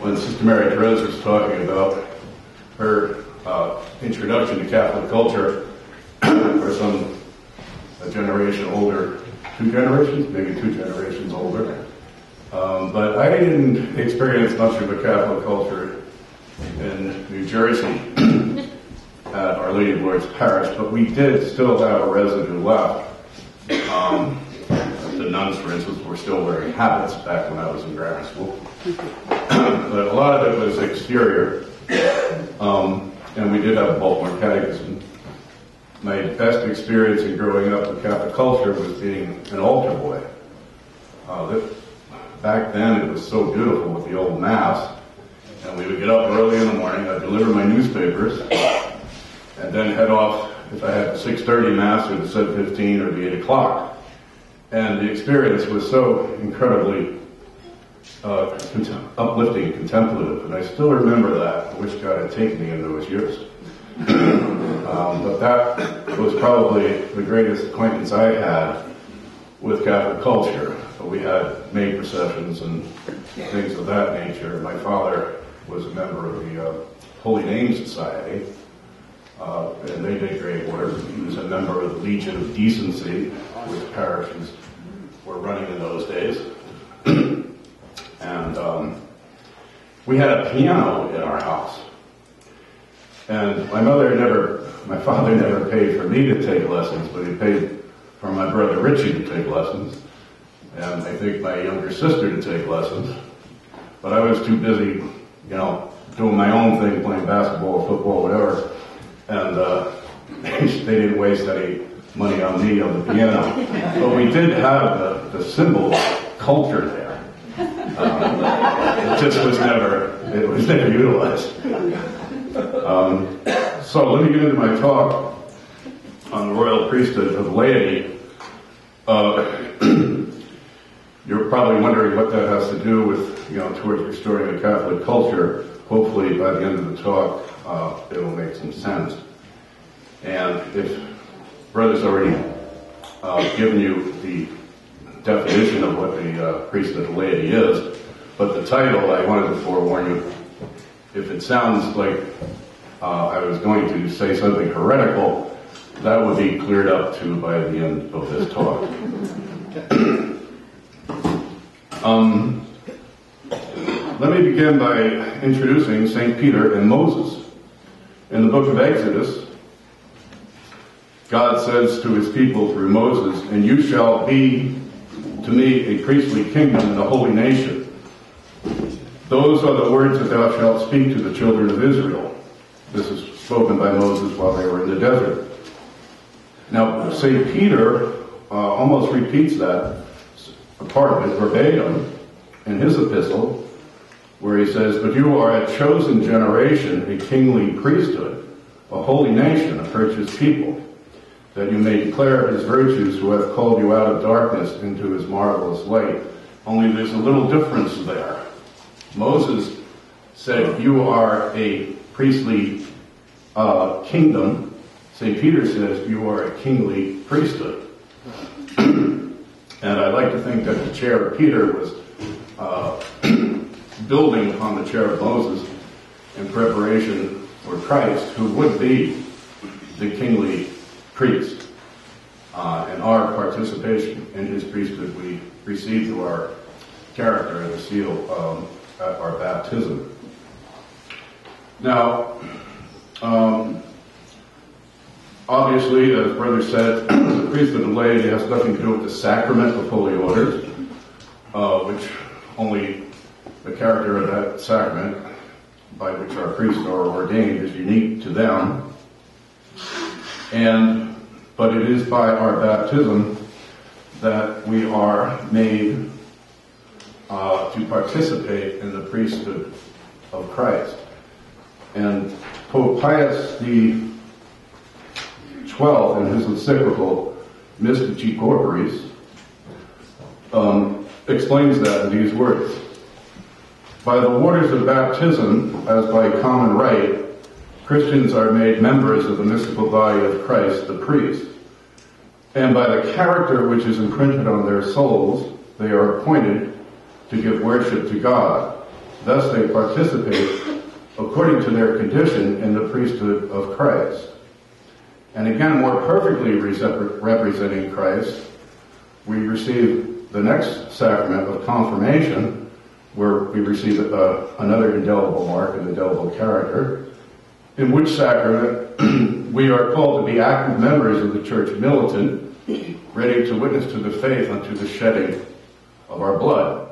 when Sister Mary Therese was talking about her introduction to Catholic culture, for a generation older, 2 generations, maybe 2 generations older. But I didn't experience much of a Catholic culture in New Jersey at Our Lady of Lourdes Parish, but we did still have a residue left. The nuns, for instance, were still wearing habits back when I was in grammar school. But a lot of it was exterior. And we did have a Baltimore catechism. My best experience in growing up in Catholic culture was being an altar boy. Back then it was so beautiful with the old Mass. And we would get up early in the morning, I'd deliver my newspapers, and then head off if I had 6:30 Mass or the 7:15 or the 8 o'clock. And the experience was so incredibly uplifting and contemplative, and I still remember that. I wish God had taken me in those years. But that was probably the greatest acquaintance I had with Catholic culture. We had May processions and things of that nature. My father was a member of the Holy Name Society, and they did great work. He was a member of the Legion of Decency, which parishes were running in those days. And we had a piano in our house. And my father never paid for me to take lessons, but he paid for my brother Richie to take lessons. And I think my younger sister to take lessons. But I was too busy, doing my own thing, playing basketball, football, whatever. And they didn't waste any money on me on the piano. But we did have the cymbal culture there. It just was never utilized. So let me get into my talk on the royal priesthood of laity. You're probably wondering what that has to do with, towards restoring the Catholic culture. Hopefully by the end of the talk, it'll make some sense. And if Brother's already given you the definition of what the priesthood of laity is, but the title, I wanted to forewarn you, if it sounds like I was going to say something heretical, that would be cleared up too by the end of this talk. Let me begin by introducing St. Peter and Moses. In the book of Exodus, God says to his people through Moses, "And you shall be to me a priestly kingdom and a holy nation. Those are the words that thou shalt speak to the children of Israel." This is spoken by Moses while they were in the desert. Now, St. Peter almost repeats that, a part of it verbatim, in his epistle, where he says, "But you are a chosen generation, a kingly priesthood, a holy nation, a purchased people, that you may declare his virtues who hath called you out of darkness into his marvelous light." Only there's a little difference there. Moses said, "You are a priestly kingdom." St. Peter says, "You are a kingly priesthood." And I like to think that the chair of Peter was building upon the chair of Moses in preparation for Christ, who would be the kingly priest. And our participation in his priesthood we receive through our character and the seal at our baptism. Now, obviously, as Brother said, the priesthood of laity has nothing to do with the sacrament of holy orders, which only the character of that sacrament by which our priests are ordained is unique to them. But it is by our baptism that we are made to participate in the priesthood of Christ. And Pope Pius XII, in his encyclical Mystici Corporis, explains that in these words: "By the waters of baptism, as by common rite, Christians are made members of the mystical body of Christ, the priest. And by the character which is imprinted on their souls, they are appointed to give worship to God, Thus they participate, according to their condition, in the priesthood of Christ. And again, more perfectly representing Christ, we receive the next sacrament of confirmation, where we receive another indelible mark, an indelible character, in which sacrament we are called to be active members of the church militant, ready to witness to the faith unto the shedding of our blood.